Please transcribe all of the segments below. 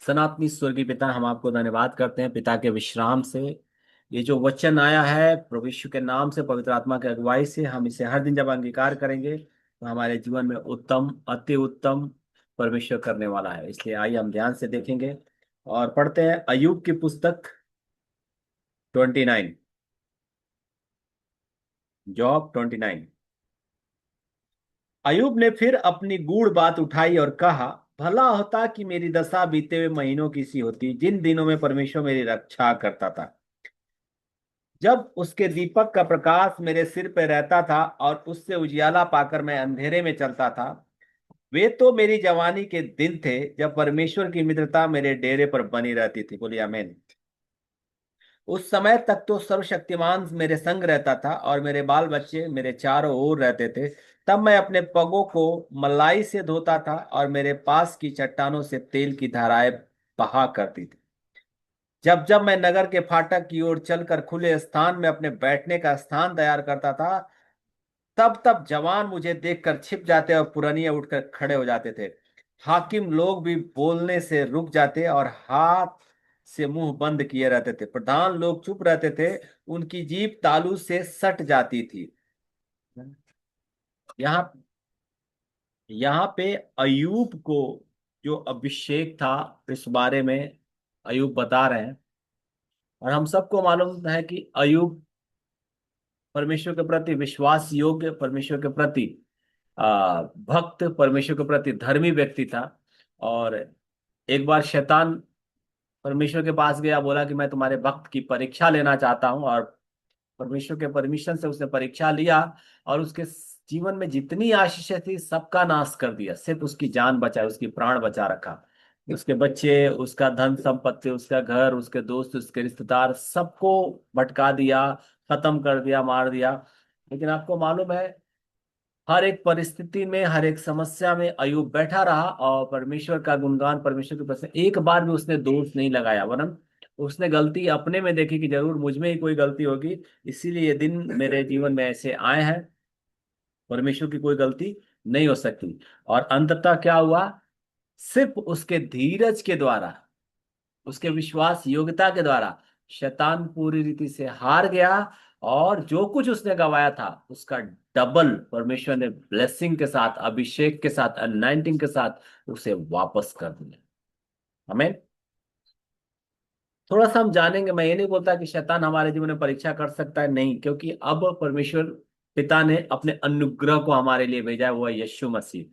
सनातनी स्वर्गीय पिता, हम आपको धन्यवाद करते हैं पिता के विश्राम से। ये जो वचन आया है प्रभु यीशु के नाम से, पवित्र आत्मा की अगुवाई से, हम इसे हर दिन जब अंगीकार करेंगे तो हमारे जीवन में उत्तम, अति उत्तम परमेश्वर करने वाला है। इसलिए आइए हम ध्यान से देखेंगे और पढ़ते हैं अय्यूब की पुस्तक 29। जॉब 29। अय्यूब ने फिर अपनी गूढ़ बात उठाई और कहा, भला होता कि मेरी दशा बीते हुए महीनों की सी होती, जिन दिनों में परमेश्वर मेरी रक्षा करता था, जब उसके दीपक का प्रकाश मेरे सिर पर रहता था और उससे उजियाला पाकर मैं अंधेरे में चलता था। वे तो मेरी जवानी के दिन थे, जब परमेश्वर की मित्रता मेरे डेरे पर बनी रहती थी। बोलिए आमीन। उस समय तक तो सर्वशक्तिमान मेरे संग रहता था और मेरे बाल बच्चे मेरे चारों ओर रहते थे। तब मैं अपने पगों को मलाई से धोता था और मेरे पास की चट्टानों से तेल की धाराएं बहा करती थी। जब जब मैं नगर के फाटक की ओर चलकर खुले स्थान में अपने बैठने का स्थान तैयार करता था, तब तब जवान मुझे देखकर छिप जाते और पुरनिये उठकर खड़े हो जाते थे। हाकिम लोग भी बोलने से रुक जाते और हाथ से मुंह बंद किए रहते थे। प्रधान लोग चुप रहते थे, उनकी जीभ तालू से सट जाती थी। यहाँ यहाँ पे अयूब को जो अभिषेक था, इस बारे में अयूब बता रहे हैं। और हम सबको मालूम है कि अयूब परमेश्वर के प्रति विश्वास योग्य, परमेश्वर के प्रति भक्त, परमेश्वर के प्रति धर्मी व्यक्ति था। और एक बार शैतान परमेश्वर के पास गया, बोला कि मैं तुम्हारे भक्त की परीक्षा लेना चाहता हूं। और परमेश्वर के परमिशन से उसने परीक्षा लिया और उसके जीवन में जितनी आशीषें थी सबका नाश कर दिया, सिर्फ उसकी जान बचाई, उसकी प्राण बचा रखा। उसके बच्चे, उसका धन संपत्ति, उसका घर, उसके दोस्त, उसके रिश्तेदार, सबको भटका दिया, खत्म कर दिया, मार दिया। लेकिन आपको मालूम है, हर एक परिस्थिति में, हर एक समस्या में अयूब बैठा रहा और परमेश्वर का गुणगान, परमेश्वर के प्रति एक बार भी उसने दोष नहीं लगाया, वरन उसने गलती अपने में देखी कि जरूर मुझ में ही कोई गलती होगी, इसीलिए ये दिन मेरे जीवन में ऐसे आए हैं। परमेश्वर की कोई गलती नहीं हो सकती। और अंततः क्या हुआ? सिर्फ उसके धीरज के द्वारा, उसके विश्वास योग्यता के द्वारा शैतान पूरी रीति से हार गया। और जो कुछ उसने गवाया था उसका डबल परमेश्वर ने ब्लेसिंग के साथ, अभिषेक के साथ, अनाइंटिंग के साथ उसे वापस कर दिया। हमें थोड़ा सा हम जानेंगे। मैं ये नहीं बोलता कि शैतान हमारे जीवन में परीक्षा कर सकता है, नहीं, क्योंकि अब परमेश्वर पिता ने अपने अनुग्रह को हमारे लिए भेजा है, वो है यीशु मसीह।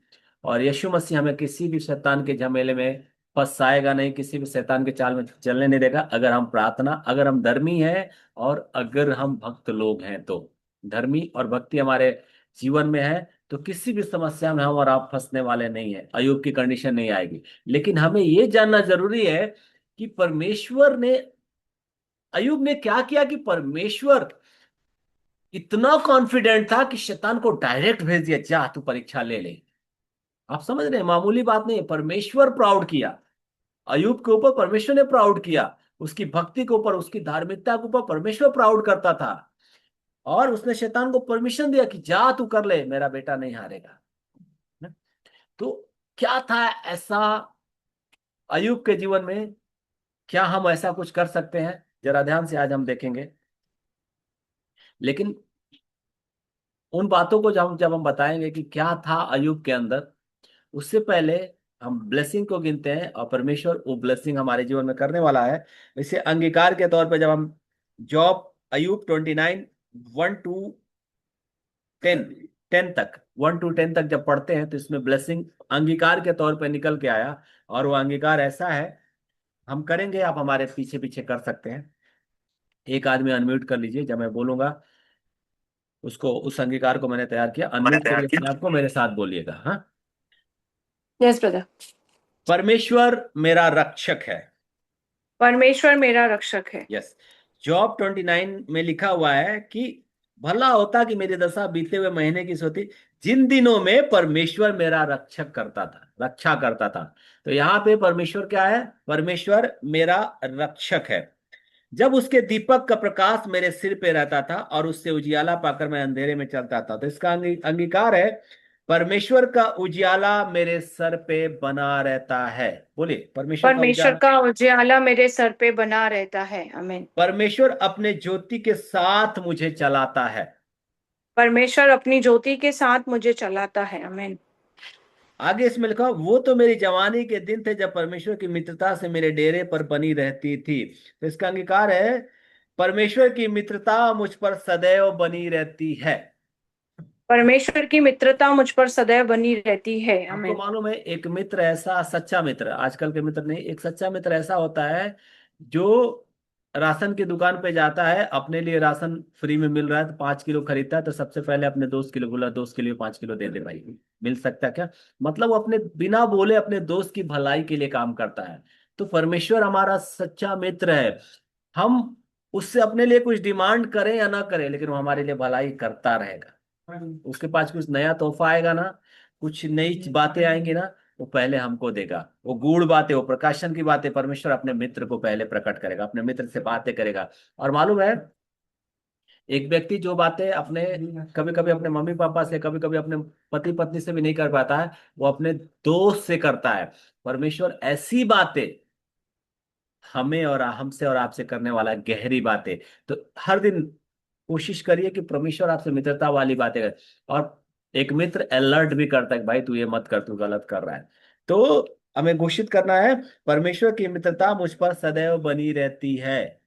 और यीशु मसीह हमें किसी भी शैतान के झमेले में फंसाएगा नहीं, किसी भी शैतान के चाल में चलने नहीं देगा, अगर हम प्रार्थना, अगर हम धर्मी हैं और अगर हम भक्त लोग हैं तो। धर्मी और भक्ति हमारे जीवन में है तो किसी भी समस्या में हम और आप फंसने वाले नहीं है, अयुब की कंडीशन नहीं आएगी। लेकिन हमें ये जानना जरूरी है कि परमेश्वर ने, अयुब ने क्या किया कि परमेश्वर इतना कॉन्फिडेंट था कि शैतान को डायरेक्ट भेज दिया, जा तू परीक्षा ले ले। आप समझ रहे हैं, मामूली बात नहीं है, परमेश्वर प्राउड किया। अयुब के ऊपर परमेश्वर ने प्राउड किया, उसकी भक्ति के ऊपर, उसकी धार्मिकता के ऊपर परमेश्वर प्राउड करता था। और उसने शैतान को परमिशन दिया कि जा तू कर ले, मेरा बेटा नहीं हारेगा। तो क्या था ऐसा अयुब के जीवन में? क्या हम ऐसा कुछ कर सकते हैं? जरा ध्यान से आज हम देखेंगे। लेकिन उन बातों को जब हम बताएंगे कि क्या था अयुब के अंदर, उससे पहले हम ब्लेसिंग को गिनते हैं और परमेश्वर वो ब्लेसिंग हमारे जीवन में करने वाला है। इसे अंगीकार के तौर पे जब हम जॉब अयुब 29 1 to 10, 1 to 10 तक जब पढ़ते हैं तो इसमें ब्लेसिंग अंगीकार के तौर पे निकल के आया। और वो अंगीकार ऐसा है, हम करेंगे, आप हमारे पीछे पीछे कर सकते हैं। एक आदमी अनम्यूट कर लीजिए, जब मैं बोलूंगा उसको, उस अंगीकार को मैंने तैयार किया, मैंने अनम्यूट तैयार करिए किया। अपने आप को, मेरे साथ बोलिएगा। हाँ। Yes brother. परमेश्वर मेरा रक्षक है। परमेश्वर मेरा रक्षक है। यस। जॉब 29 में लिखा हुआ है कि भला होता कि मेरी दशा बीते हुए महीने की सोती, जिन दिनों में परमेश्वर मेरा रक्षक करता था, रक्षा करता था। तो यहाँ पे परमेश्वर क्या है? परमेश्वर मेरा रक्षक है। जब उसके दीपक का प्रकाश मेरे सिर पे रहता था और उससे उजियाला पाकर मैं अंधेरे में चलता था। तो इसका अंगीकार है, परमेश्वर का उजियाला मेरे सर पे बना रहता है। बोलिए, परमेश्वर का परमेश्वर उजियाला। का उजियाला मेरे सर पे बना रहता है। आमीन। परमेश्वर अपने ज्योति के साथ मुझे चलाता है। परमेश्वर अपनी ज्योति के साथ मुझे चलाता है। आमीन। आगे इसमें लिखा, वो तो मेरी जवानी के दिन थे जब परमेश्वर की मित्रता से मेरे डेरे पर बनी रहती थी। तो इसका अंगीकार है, परमेश्वर की मित्रता मुझ पर सदैव बनी रहती है। परमेश्वर की मित्रता मुझ पर सदैव बनी रहती है। आपको आमीन। मालूम है, एक मित्र ऐसा, सच्चा मित्र, आजकल के मित्र नहीं, एक सच्चा मित्र ऐसा होता है जो राशन की दुकान पे जाता है, अपने लिए राशन फ्री में मिल रहा है तो 5 किलो खरीदता है, तो सबसे पहले अपने दोस्त के लिए बोला, दोस्त के लिए 5 किलो दे दे भाई, मिल सकता है क्या। मतलब वो अपने बिना बोले अपने दोस्त की भलाई के लिए काम करता है। तो परमेश्वर हमारा सच्चा मित्र है। हम उससे अपने लिए कुछ डिमांड करें या ना करें, लेकिन वो हमारे लिए भलाई करता रहेगा। उसके पास कुछ नया तोहफा आएगा ना, कुछ नई बातें आएंगी ना, वो पहले हमको देगा। वो गूढ़ बातें, वो प्रकाशन की बातें परमेश्वर अपने मित्र को पहले प्रकट करेगा, अपने मित्र से बातें करेगा। और मालूम है, एक व्यक्ति जो बातें अपने, कभी कभी अपने मम्मी पापा से, कभी कभी अपने पति पत्नी से भी नहीं कर पाता है, वो अपने दोस्त से करता है। परमेश्वर ऐसी बातें हमें और हमसे और आपसे करने वाला है, गहरी बातें। तो हर दिन कोशिश करिए कि परमेश्वर आपसे मित्रता वाली बातें करे। और एक मित्र अलर्ट भी करता है कि भाई तू ये मत कर, तू गलत कर रहा है। तो हमें घोषित करना है, परमेश्वर की मित्रता मुझ पर सदैव बनी रहती है।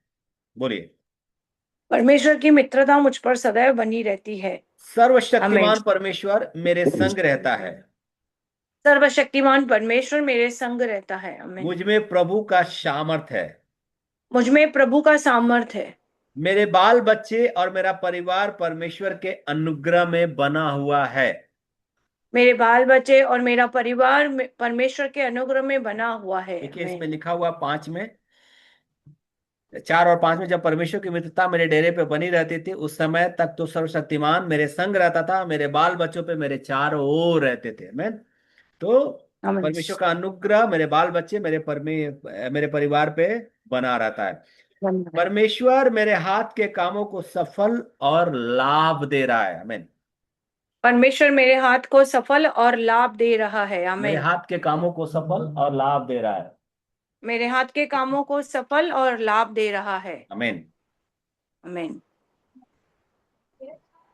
बोलिए। परमेश्वर की मित्रता मुझ पर सदैव बनी रहती है। आमीन। सर्वशक्तिमान परमेश्वर मेरे संग रहता है। सर्वशक्तिमान परमेश्वर मेरे संग रहता है। आमीन। मुझ में प्रभु का सामर्थ है। मुझ में प्रभु का सामर्थ है। मेरे बाल बच्चे और मेरा परिवार परमेश्वर के अनुग्रह में बना हुआ है। मेरे बाल बच्चे और मेरा परिवार परमेश्वर के अनुग्रह में बना हुआ है। देखिए इसमें आमीन। लिखा हुआ 5 में, 4 और 5 में, जब परमेश्वर की मित्रता मेरे डेरे पे बनी रहती थी उस समय तक तो सर्वशक्तिमान मेरे संग रहता था, मेरे बाल बच्चों पे मेरे चारों ओर रहते थे। मैं तो आमीन। परमेश्वर का अनुग्रह मेरे बाल बच्चे, मेरे परिवार पे बना रहता है। धन्यवाद। परमेश्वर मेरे हाथ के कामों को सफल और लाभ दे रहा है। आमीन। परमेश्वर मेरे हाथ को सफल और लाभ दे रहा है। मेरे आमीन। हाथ के कामों को सफल और लाभ दे रहा है। मेरे हाथ के कामों को सफल और लाभ दे रहा है। आमीन। आमीन।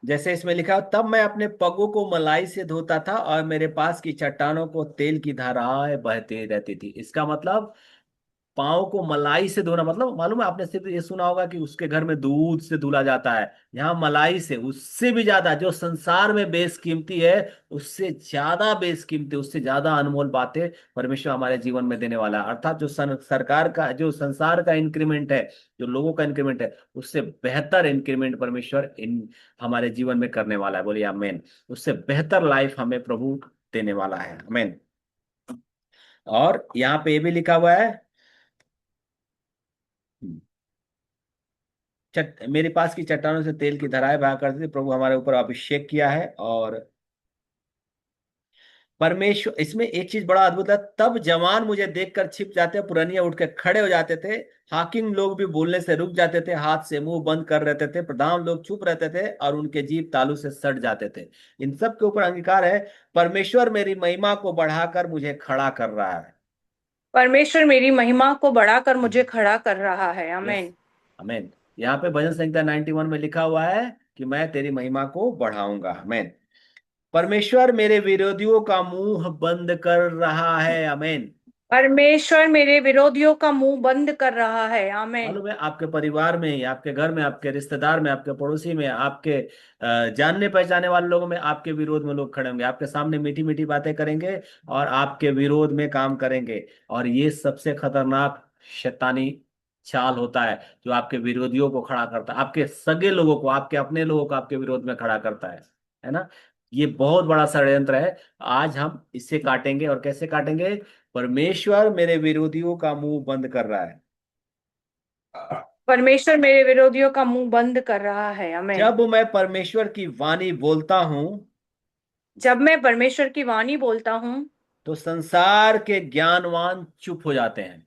जैसे इसमें लिखा, तब मैं अपने पगों को मलाई से धोता था और मेरे पास की चट्टानों को तेल की धाराएं बहती रहती थी। इसका मतलब पाँव को मलाई से धोना, मतलब मालूम है, आपने सिर्फ ये सुना होगा कि उसके घर में दूध से धुला जाता है। यहाँ मलाई से, उससे भी ज्यादा, जो संसार में बेशकीमती है उससे ज्यादा बेशकीमती, उससे ज्यादा अनमोल बातें परमेश्वर हमारे जीवन में देने वाला है। अर्थात जो सरकार का, जो संसार का इंक्रीमेंट है, जो लोगों का इंक्रीमेंट है, उससे बेहतर इंक्रीमेंट परमेश्वर इन हमारे जीवन में करने वाला है। बोलिए आमेन। उससे बेहतर लाइफ हमें प्रभु देने वाला है। आमेन। और यहाँ पे ये भी लिखा हुआ है, मेरे पास की चट्टानों से तेल की धाराएं बहा करती थी, प्रभु हमारे ऊपर अभिषेक किया है। और परमेश्वर, इसमें एक चीज बड़ा अद्भुत है, तब जवान मुझे देखकर छिप जाते, पुरनिया उठ के खड़े हो जाते थे, हाकिम लोग भी बोलने से रुक जाते थे, हाथ से मुंह बंद कर रहते थे, प्रधान लोग चुप रहते थे और उनके जीभ तालू से सट जाते थे। इन सब के ऊपर अंगीकार है, परमेश्वर मेरी महिमा को बढ़ाकर मुझे खड़ा कर रहा है। परमेश्वर मेरी महिमा को बढ़ाकर मुझे खड़ा कर रहा है। यस। आमीन। आमेन। यहाँ पे भजन संहिता 91 में लिखा हुआ है कि मैं तेरी महिमा को बढ़ाऊंगा। आमेन। परमेश्वर मेरे विरोधियों का मुंह बंद कर रहा है। आमेन। परमेश्वर मेरे विरोधियों का मुंह बंद कर रहा है। आमीन। मालूम है, आपके परिवार में, आपके घर में, आपके रिश्तेदार में, आपके पड़ोसी में, आपके जानने पहचाने वाले लोगों में आपके विरोध में लोग खड़े होंगे, आपके सामने मीठी मीठी बातें करेंगे और आपके विरोध में काम करेंगे। और ये सबसे खतरनाक शैतानी चाल होता है, जो आपके विरोधियों को खड़ा करता है, आपके सगे लोगों को, आपके अपने लोगों को आपके विरोध में खड़ा करता है ना। ये बहुत बड़ा षड्यंत्र है। आज हम इससे काटेंगे। और कैसे काटेंगे? परमेश्वर मेरे विरोधियों का मुंह बंद कर रहा है। परमेश्वर मेरे विरोधियों का मुंह बंद कर रहा है। आमीन। जब मैं परमेश्वर की वाणी बोलता हूं जब मैं परमेश्वर की वाणी बोलता हूँ तो संसार के ज्ञानवान चुप हो जाते हैं।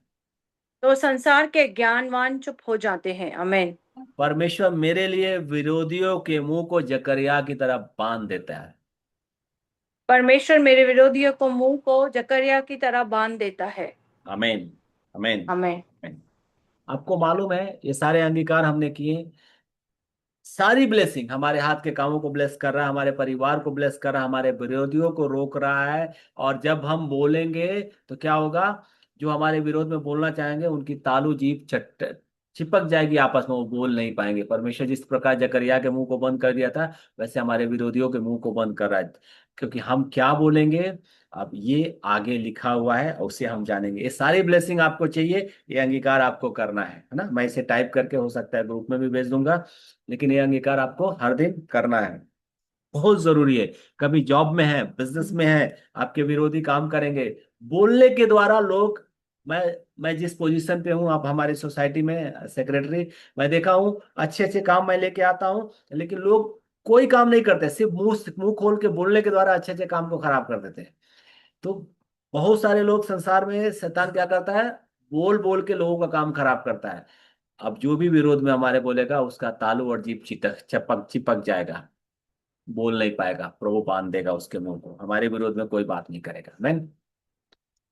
तो संसार के ज्ञानवान चुप हो जाते हैं। आमीन। परमेश्वर मेरे लिए विरोधियों के मुंह को जकरिया की तरह बांध देता है। परमेश्वर मेरे विरोधियों को मुंह को जकरिया की तरह बांध देता है। आमीन। आमीन। हमें। आमीन। आपको मालूम है ये सारे अंगीकार हमने किए, सारी ब्लेसिंग हमारे हाथ के कामों को ब्लेस कर रहा है, हमारे परिवार को ब्लेस कर रहा है, हमारे विरोधियों को रोक रहा है। और जब हम बोलेंगे तो क्या होगा? जो हमारे विरोध में बोलना चाहेंगे उनकी तालू जीभ चट चिपक जाएगी आपस में, वो बोल नहीं पाएंगे। परमेश्वर जिस प्रकार जकरिया के मुंह को बंद कर दिया था, वैसे हमारे विरोधियों के मुंह को बंद कर रहा है। क्योंकि हम क्या बोलेंगे, अब ये आगे लिखा हुआ है और उसे हम जानेंगे। ये सारी ब्लेसिंग आपको चाहिए, ये अंगीकार आपको करना है ना। मैं इसे टाइप करके हो सकता है ग्रुप में भी भेज दूंगा, लेकिन ये अंगीकार आपको हर दिन करना है, बहुत जरूरी है। कभी जॉब में है, बिजनेस में है, आपके विरोधी काम करेंगे बोलने के द्वारा लोग। मैं मैं जिस पोजीशन पे हूँ, आप हमारी सोसाइटी में सेक्रेटरी, मैं देखा हूँ अच्छे अच्छे काम मैं लेके आता हूँ, लेकिन लोग कोई काम नहीं करते, सिर्फ मुंह मुंह खोल के बोलने के द्वारा अच्छे अच्छे काम को खराब कर देते हैं। तो बहुत सारे लोग संसार में, शैतान क्या करता है, बोल बोल के लोगों का काम खराब करता है। अब जो भी विरोध में हमारे बोलेगा उसका तालू और जीभ चिटक चपक चिपक जाएगा, बोल नहीं पाएगा, प्रभु बांध देगा उसके मुंह को, हमारे विरोध में कोई बात नहीं करेगा। मैन।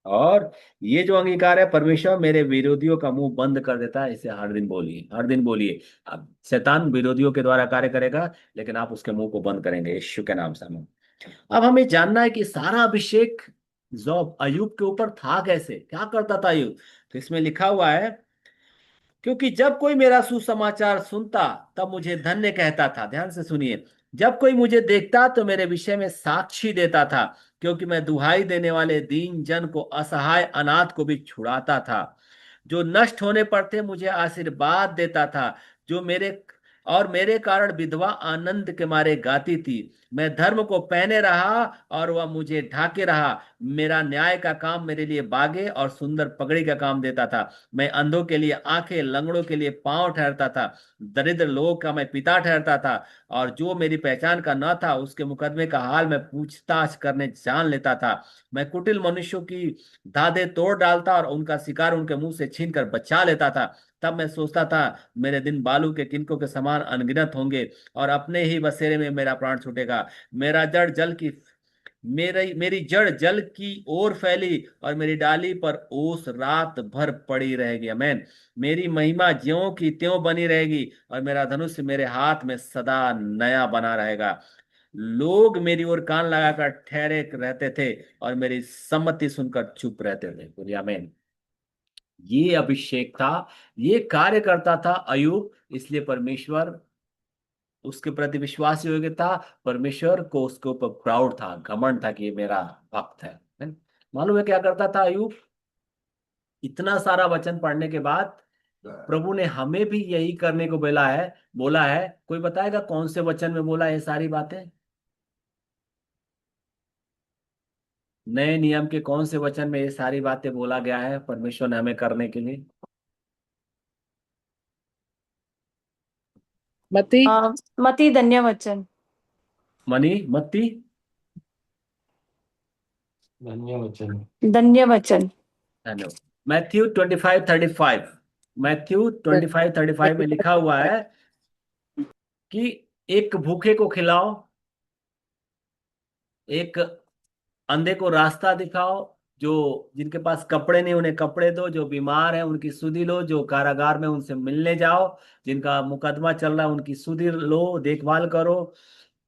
और ये जो अंगीकार है, परमेश्वर मेरे विरोधियों का मुंह बंद कर देता है, इसे हर दिन बोलिए, हर दिन बोलिए। अब शैतान विरोधियों के द्वारा कार्य करेगा, लेकिन आप उसके मुंह को बंद करेंगे यीशु के नाम से। हमें अब हमें जानना है कि सारा अभिषेक जॉब अयूब के ऊपर था कैसे, क्या करता था अयूब। तो इसमें लिखा हुआ है, क्योंकि जब कोई मेरा सुसमाचार सुनता तब मुझे धन्य कहता था। ध्यान से सुनिए। जब कोई मुझे देखता तो मेरे विषय में साक्षी देता था, क्योंकि मैं दुहाई देने वाले दीन जन को, असहाय अनाथ को भी छुड़ाता था। जो नष्ट होने पर थे मुझे आशीर्वाद देता था, जो मेरे कारण विधवा आनंद के मारे गाती थी। मैं धर्म को पहने रहा और वह मुझे ढाके रहा। मेरा न्याय का काम मेरे लिए बागे और सुंदर पगड़ी का काम देता था। मैं अंधों के लिए आंखें, लंगड़ों के लिए पांव ठहरता था, दरिद्र लोगों का मैं पिता ठहरता था। और जो मेरी पहचान का न था उसके मुकदमे का हाल मैं पूछताछ करने जान लेता था। मैं कुटिल मनुष्यों की धाधे तोड़ डालता और उनका शिकार उनके मुंह से छीन कर बचा लेता था। तब मैं सोचता था, मेरे दिन बालू के किनकों के समान अनगिनत होंगे, और अपने ही बसेरे में मेरा प्राण छूटेगा। मेरा जड़ जल की मेरी जड़ जल की ओर फैली, और मेरी डाली पर ओस रात भर पड़ी रहेगी। अमेन। मेरी महिमा ज्यों की त्यों बनी रहेगी, और मेरा धनुष मेरे हाथ में सदा नया बना रहेगा। लोग मेरी ओर कान लगाकर ठहरे रहते थे, और मेरी सम्मति सुनकर चुप रहते थे। बोलिए आमीन। ये अभिषेक था, ये कार्य करता था अयुब, इसलिए परमेश्वर उसके प्रति विश्वास योग्य था। परमेश्वर को उसके ऊपर प्राउड था, घमंड था कि ये मेरा भक्त है। मालूम है क्या करता था अयुब? इतना सारा वचन पढ़ने के बाद प्रभु ने हमें भी यही करने को बोला है। कोई बताएगा कौन से वचन में बोला है ये सारी बातें? नए नियम के कौन से वचन में ये सारी बातें बोला गया है परमेश्वर ने हमें करने के लिए? मती। मती धन्य वचन। मनी मत्ती धन्य वचन। धन्य वचन। धन्यवाद। मैथ्यू 25:35, मैथ्यू 25:35 में लिखा हुआ है कि एक भूखे को खिलाओ, एक अंधे को रास्ता दिखाओ, जो जिनके पास कपड़े नहीं उन्हें कपड़े दो, जो बीमार है उनकी सुधि लो, जो कारागार में उनसे मिलने जाओ, जिनका मुकदमा चल रहा है उनकी सुधि लो, देखभाल करो।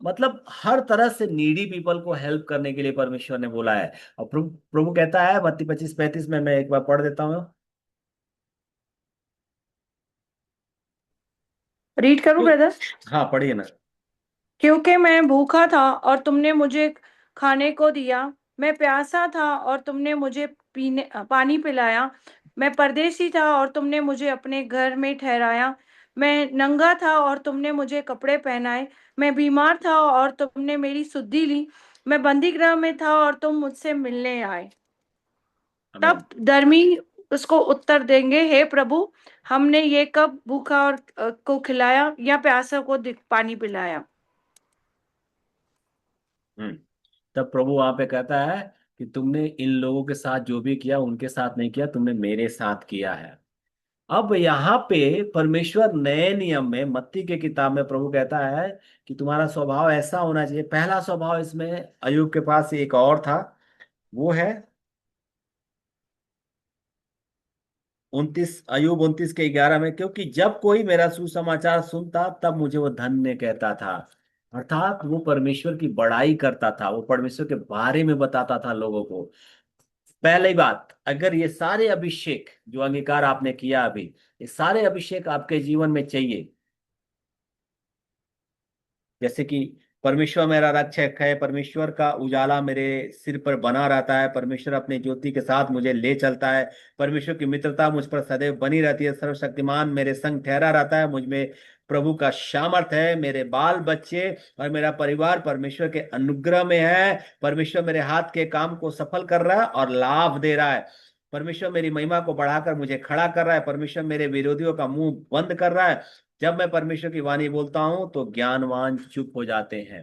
मतलब हर तरह से नीडी पीपल को हेल्प करने के लिए परमेश्वर ने बोला है। और प्रभु प्रभु कहता है मत्ती 25:35 में, मैं एक बार पढ़ देता हूँ। रीड करूं क्यों? ब्रदर? हाँ पढ़िए ना। क्योंकि मैं भूखा था और तुमने मुझे खाने को दिया, मैं प्यासा था और तुमने मुझे पीने पानी पिलाया, मैं परदेसी था और तुमने मुझे अपने घर में ठहराया, मैं नंगा था और तुमने मुझे कपड़े पहनाए, मैं बीमार था और तुमने मेरी सुधि ली, मैं बंदी गृह में था और तुम मुझसे मिलने आए। आमीन। तब धर्मी उसको उत्तर देंगे, हे प्रभु, हमने ये कब भूखा और को खिलाया या प्यासा को पानी पिलाया। हम्म। तब प्रभु वहां पे कहता है कि तुमने इन लोगों के साथ जो भी किया उनके साथ नहीं किया, तुमने मेरे साथ किया है। अब यहाँ पे परमेश्वर नए नियम में मत्ती के किताब में प्रभु कहता है कि तुम्हारा स्वभाव ऐसा होना चाहिए। पहला स्वभाव इसमें अय्यूब के पास एक और था, वो है 29 अय्यूब 29 के 11 में, क्योंकि जब कोई मेरा सुसमाचार सुनता तब मुझे वो धन्य कहता था। अर्थात वो परमेश्वर की बड़ाई करता था, वो परमेश्वर के बारे में बताता था लोगों को। पहली बात, अगर ये सारे अभिषेक जो अंगीकार आपने किया अभी, ये सारे अभिषेक आपके जीवन में चाहिए, जैसे कि परमेश्वर मेरा रक्षक है, परमेश्वर का उजाला मेरे सिर पर बना रहता है, परमेश्वर अपने ज्योति के साथ मुझे ले चलता है, परमेश्वर की मित्रता मुझ पर सदैव बनी रहती है, सर्वशक्तिमान मेरे संग ठहरा रहता है, मुझ में प्रभु का सामर्थ है, मेरे बाल बच्चे और मेरा परिवार परमेश्वर के अनुग्रह में है, परमेश्वर मेरे हाथ के काम को सफल कर रहा है और लाभ दे रहा है, परमेश्वर मेरी महिमा को बढ़ाकर मुझे खड़ा कर रहा है, परमेश्वर मेरे विरोधियों का मुंह बंद कर रहा है। जब मैं परमेश्वर की वाणी बोलता हूं तो ज्ञानवान चुप हो जाते हैं।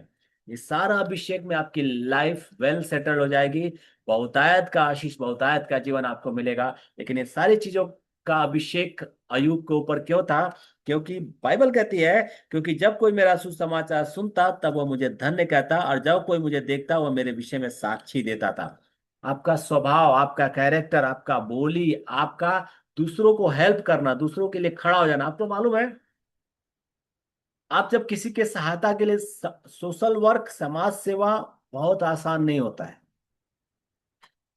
ये सारा अभिषेक में आपकी लाइफ वेल सेटल हो जाएगी, बहुतायत का आशीष, बहुतायत का जीवन आपको मिलेगा। लेकिन ये सारी चीजों का अभिषेक अय्यूब के ऊपर क्यों था? क्योंकि बाइबल कहती है, क्योंकि जब कोई मेरा सुसमाचार सुनता तब वह मुझे धन्य कहता, और जब कोई मुझे देखता वह मेरे विषय में साक्षी देता था। आपका स्वभाव, आपका कैरेक्टर, आपका बोली, आपका दूसरों को हेल्प करना, दूसरों के लिए खड़ा हो जाना, आपको मालूम है आप जब किसी के सहायता के लिए सोशल वर्क, समाज सेवा बहुत आसान नहीं होता है,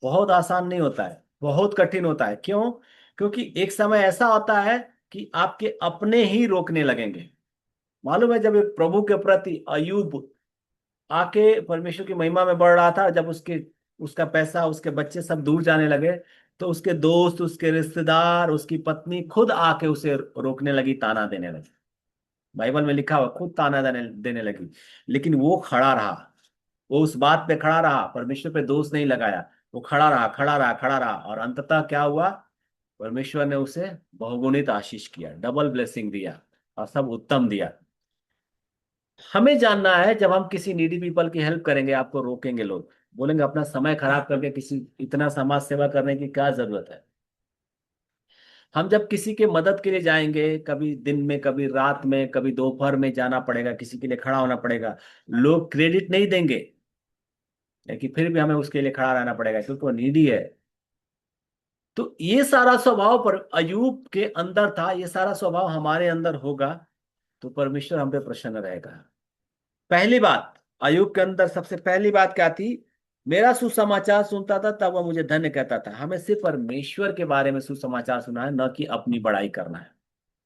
बहुत आसान नहीं होता है, बहुत कठिन होता है। क्यों? क्योंकि एक समय ऐसा होता है कि आपके अपने ही रोकने लगेंगे। मालूम है, जब एक प्रभु के प्रति अयूब आके परमेश्वर की महिमा में बढ़ रहा था, जब उसका पैसा, उसके बच्चे सब दूर जाने लगे, तो उसके दोस्त, उसके रिश्तेदार, उसकी पत्नी खुद आके उसे रोकने लगी, ताना देने लगी। बाइबल में लिखा हुआ, खुद ताना देने देने लगी। लेकिन वो खड़ा रहा, वो उस बात पे खड़ा रहा, परमेश्वर पे दोष नहीं लगाया। वो खड़ा रहा, खड़ा रहा, खड़ा रहा, और अंततः क्या हुआ? परमेश्वर ने उसे बहुगुणित आशीष किया, डबल ब्लेसिंग दिया, और सब उत्तम दिया। हमें जानना है, जब हम किसी नीडी पीपल की हेल्प करेंगे, आपको रोकेंगे लोग, बोलेंगे अपना समय खराब करके किसी इतना समाज सेवा करने की क्या जरूरत है। हम जब किसी के मदद के लिए जाएंगे, कभी दिन में, कभी रात में, कभी दोपहर में जाना पड़ेगा, किसी के लिए खड़ा होना पड़ेगा, लोग क्रेडिट नहीं देंगे, लेकिन फिर भी हमें उसके लिए खड़ा रहना पड़ेगा क्योंकि वो नीडी है। तो ये सारा स्वभाव पर अयूब के अंदर था, ये सारा स्वभाव हमारे अंदर होगा तो परमेश्वर हम पे प्रसन्न रहेगा। पहली बात, अयूब के अंदर सबसे पहली बात क्या थी? मेरा सुसमाचार सुनता था तब वह मुझे धन्य कहता था। हमें सिर्फ परमेश्वर के बारे में सुसमाचार सुना है, न कि अपनी बड़ाई करना है।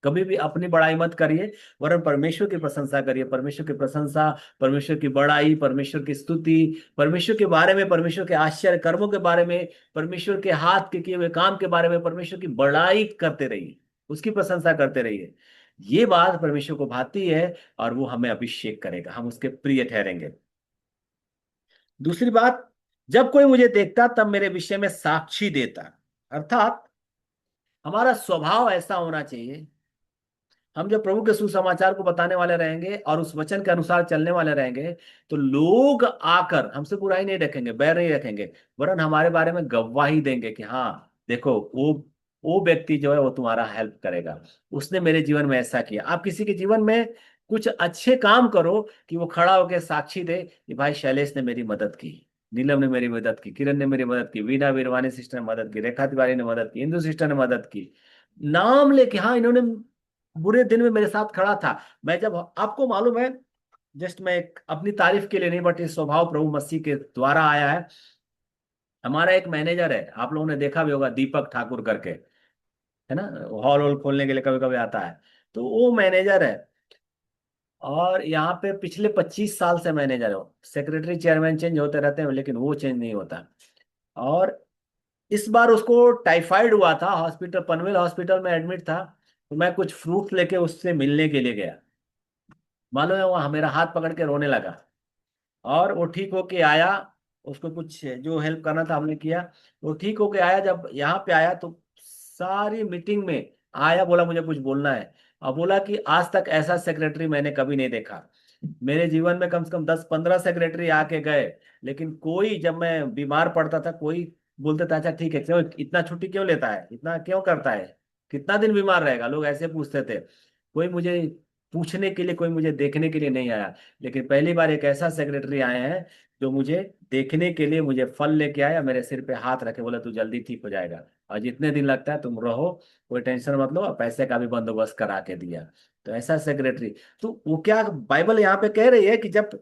कभी भी अपनी बड़ाई मत करिए, वरन परमेश्वर की प्रशंसा करिए। परमेश्वर की प्रशंसा, परमेश्वर की बड़ाई, परमेश्वर की स्तुति, परमेश्वर के बारे में, परमेश्वर के आश्चर्य कर्मों के बारे में, परमेश्वर के हाथ के किए हुए काम के बारे में, परमेश्वर की बड़ाई करते रहिए, उसकी प्रशंसा करते रहिए। ये बात परमेश्वर को भाती है, और वो हमें अभिषेक करेगा, हम उसके प्रिय ठहरेंगे। दूसरी बात, जब कोई मुझे देखता तब मेरे विषय में साक्षी देता। अर्थात हमारा स्वभाव ऐसा होना चाहिए, हम जब प्रभु के सुसमाचार को बताने वाले रहेंगे और उस वचन के अनुसार चलने वाले रहेंगे, तो लोग आकर हमसे बुराई नहीं रखेंगे, बैर नहीं रखेंगे, वरन हमारे बारे में गवाही देंगे कि हाँ देखो, वो व्यक्ति जो है वो तुम्हारा हेल्प करेगा, उसने मेरे जीवन में ऐसा किया। आप किसी के जीवन में कुछ अच्छे काम करो कि वो खड़ा होकर साक्षी दे कि भाई शैलेश ने मेरी मदद की, नीलम ने मेरी मदद की, किरण ने मेरी मदद की, वीणा वीरवानी सिस्टर ने मदद की, रेखा तिवारी ने मदद की, इंदु सिस्टर ने मदद की, नाम लेके, हाँ इन्होंने बुरे दिन में मेरे साथ खड़ा था। मैं जब, आपको मालूम है, जस्ट मैं अपनी तारीफ के लिए नहीं, बट ये स्वभाव प्रभु मसीह के द्वारा आया है। हमारा एक मैनेजर है, आप लोगों ने देखा भी होगा, दीपक ठाकुर करके, है ना, हॉल वॉल खोलने के लिए कभी कभी आता है। तो वो मैनेजर है, और यहाँ पे पिछले 25 साल से मैनेजर हो। सेक्रेटरी चेयरमैन चेंज होते रहते हैं, लेकिन वो चेंज नहीं होता। और इस बार उसको टाइफाइड हुआ था, हॉस्पिटल, पनवेल हॉस्पिटल में एडमिट था। तो मैं कुछ फ्रूट लेके उससे मिलने के लिए गया। मालूम है, वो मेरा हाथ पकड़ के रोने लगा, और वो ठीक होके आया। उसको कुछ जो हेल्प करना था हमने किया। वो ठीक होके आया, जब यहाँ पे आया तो सारी मीटिंग में आया, बोला मुझे कुछ बोलना है, और बोला कि आज तक ऐसा सेक्रेटरी मैंने कभी नहीं देखा। मेरे जीवन में कम से कम 10-15 सेक्रेटरी आके गए, लेकिन कोई, जब मैं बीमार पड़ता था, कोई बोलते था अच्छा ठीक है, क्यों इतना छुट्टी क्यों लेता है, इतना क्यों करता है, कितना दिन बीमार रहेगा, लोग ऐसे पूछते थे। कोई मुझे पूछने के लिए, कोई मुझे देखने के लिए नहीं आया। लेकिन पहली बार एक ऐसा सेक्रेटरी आए हैं जो मुझे देखने के लिए मुझे फल लेके आया, मेरे सिर पे हाथ रखे, बोला तू जल्दी ठीक हो जाएगा, और जितने दिन लगता है तुम रहो, कोई टेंशन मत लो, और पैसे का भी बंदोबस्त करा के दिया। तो ऐसा सेक्रेटरी। तो वो क्या बाइबल यहाँ पे कह रही है कि जब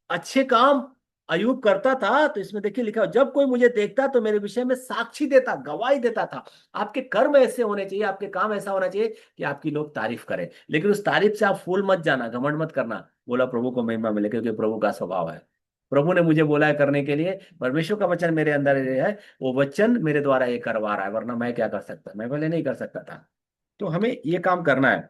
अच्छे काम अयूब करता था, तो इसमें देखिए लिखा हो, जब कोई मुझे देखता तो मेरे विषय में साक्षी देता, गवाही देता था। आपके कर्म ऐसे होने चाहिए, आपके काम ऐसा होना चाहिए कि आपकी लोग तारीफ करें, लेकिन उस तारीफ से आप फूल मत जाना, घमंड मत करना। बोला प्रभु को महिमा मिले, क्योंकि प्रभु का स्वभाव है। प्रभु ने मुझे बोला है करने के लिए, परमेश्वर का वचन मेरे अंदर है, वो वचन मेरे द्वारा ये करवा रहा है, वरना मैं क्या कर सकता, मैं पहले नहीं कर सकता था। तो हमें ये काम करना है।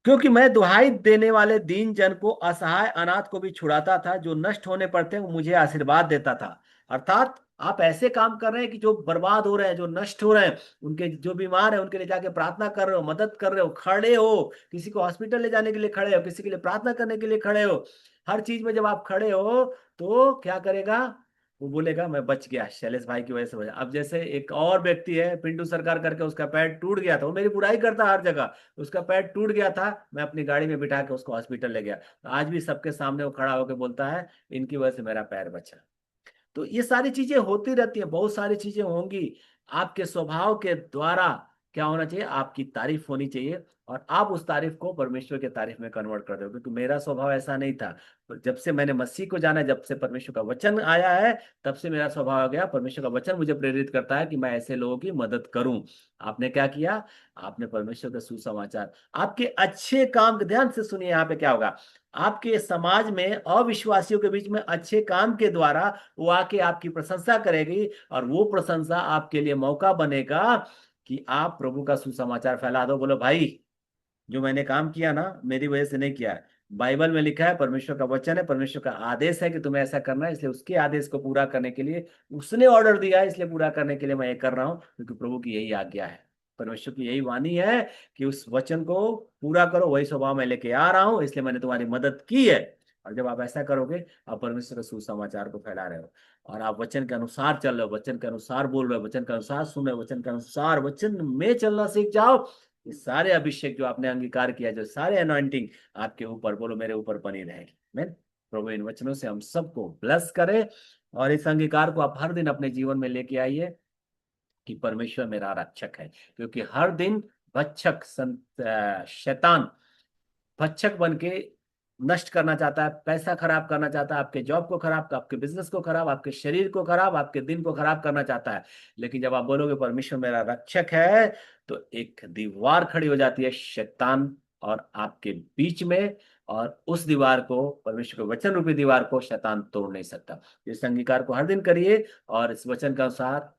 क्योंकि मैं दुहाई देने वाले दीन जन को, असहाय अनाथ को भी छुड़ाता था, जो नष्ट होने पर थे वो मुझे आशीर्वाद देता था। अर्थात आप ऐसे काम कर रहे हैं कि जो बर्बाद हो रहे हैं, जो नष्ट हो रहे हैं, उनके जो बीमार है उनके लिए जाके प्रार्थना कर रहे हो, मदद कर रहे हो, खड़े हो, किसी को हॉस्पिटल ले जाने के लिए खड़े हो, किसी के लिए प्रार्थना करने के लिए खड़े हो। हर चीज में जब आप खड़े हो तो क्या करेगा, वो बोलेगा मैं बच गया, शैलेश भाई की वजह से बचा। अब जैसे एक और व्यक्ति है पिंटू सरकार करके, उसका पैर टूट गया था, वो मेरी बुराई करता हर जगह, उसका पैर टूट गया था, मैं अपनी गाड़ी में बिठा के उसको हॉस्पिटल ले गया, तो आज भी सबके सामने वो खड़ा होकर बोलता है इनकी वजह से मेरा पैर बचा। तो ये सारी चीजें होती रहती हैं, बहुत सारी चीजें होंगी। आपके स्वभाव के द्वारा क्या होना चाहिए, आपकी तारीफ होनी चाहिए, और आप उस तारीफ को परमेश्वर के तारीफ में कन्वर्ट कर दो। क्योंकि मेरा स्वभाव ऐसा नहीं था, पर जब से मैंने मसीह को जाना, जब से परमेश्वर का वचन आया है, तब से मेरा स्वभाव आ गया। परमेश्वर का वचन मुझे प्रेरित करता है कि मैं ऐसे लोगों की मदद करूं। आपने क्या किया, आपने परमेश्वर का सुसमाचार, आपके अच्छे काम, ध्यान से सुनिए यहाँ पे क्या होगा, आपके समाज में अविश्वासियों के बीच में अच्छे काम के द्वारा वो आके आपकी प्रशंसा करेगी, और वो प्रशंसा आपके लिए मौका बनेगा कि आप प्रभु का सुसमाचार फैला दो। बोलो भाई, जो मैंने काम किया ना, मेरी वजह से नहीं किया है। बाइबल में लिखा है, परमेश्वर का वचन है, परमेश्वर का आदेश है कि तुम्हें ऐसा करना है, इसलिए उसके आदेश को पूरा करने के लिए, उसने ऑर्डर दिया है, इसलिए पूरा करने के लिए मैं ये कर रहा हूँ, क्योंकि प्रभु की यही आज्ञा है, परमेश्वर की यही वाणी है कि उस वचन को पूरा करो। वही स्वभाव मैं लेके आ रहा हूँ, इसलिए मैंने तुम्हारी मदद की है। और जब आप ऐसा करोगे, आप परमेश्वर के सुसमाचार को फैला रहे हो, और आप वचन के अनुसार चल रहे हो, वचन के अनुसार बोल रहे हो, वचन के अनुसार सुन रहे हो, वचन के अनुसार वचन में चलना सीख जाओ। ये सारे अभिषेक जो आपने अंगीकार किया, जो सारे अनॉइंटिंग आपके ऊपर, बोलो मेरे ऊपर बनी रहेगी। मैं प्रभु इन वचनों से हम सबको ब्लेस करे, और इस अंगीकार को आप हर दिन अपने जीवन में लेके आइए कि परमेश्वर मेरा रक्षक है। क्योंकि हर दिन शैतान भक्षक बन के नष्ट करना चाहता है, पैसा खराब करना चाहता है, आपके जॉब को खराब, आपके बिजनेस को खराब, आपके शरीर को खराब, आपके दिन को खराब करना चाहता है। लेकिन जब आप बोलोगे परमेश्वर मेरा रक्षक है, तो एक दीवार खड़ी हो जाती है शैतान और आपके बीच में, और उस दीवार को, परमेश्वर के वचन रूपी दीवार को, शैतान तोड़ नहीं सकता। इस अंगीकार को हर दिन करिए, और इस वचन के अनुसार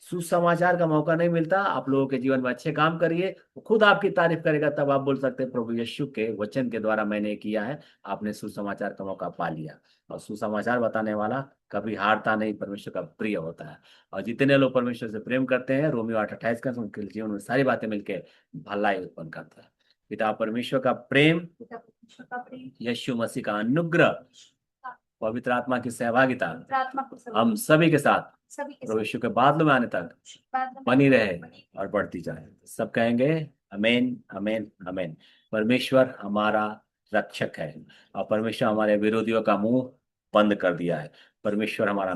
सुसमाचार का मौका नहीं मिलता, आप लोगों के जीवन में अच्छे काम करिए, वो खुद आपकी तारीफ करेगा, तब आप बोल सकते हैं प्रभु यीशु के वचन के द्वारा मैंने किया है, आपने सुसमाचार का मौका पा लिया। और सुसमाचार बताने वाला कभी हारता नहीं, परमेश्वर का प्रिय होता है। और जितने लोग परमेश्वर से प्रेम करते हैं, रोमियो 8:28 का, उनके जीवन में सारी बातें मिलकर भलाई उत्पन्न करता है। पिता परमेश्वर का प्रेम, यीशु मसीह का अनुग्रह, पवित्र आत्मा की सहभागिता हम सभी के साथ प्रभु यीशु के बादलों में आने तक बनी रहे और बढ़ती जाए। सब कहेंगे अमेन, अमेन, अमेन। परमेश्वर हमारा रक्षक है, और परमेश्वर हमारे विरोधियों का मुंह बंद कर दिया है। परमेश्वर हमारा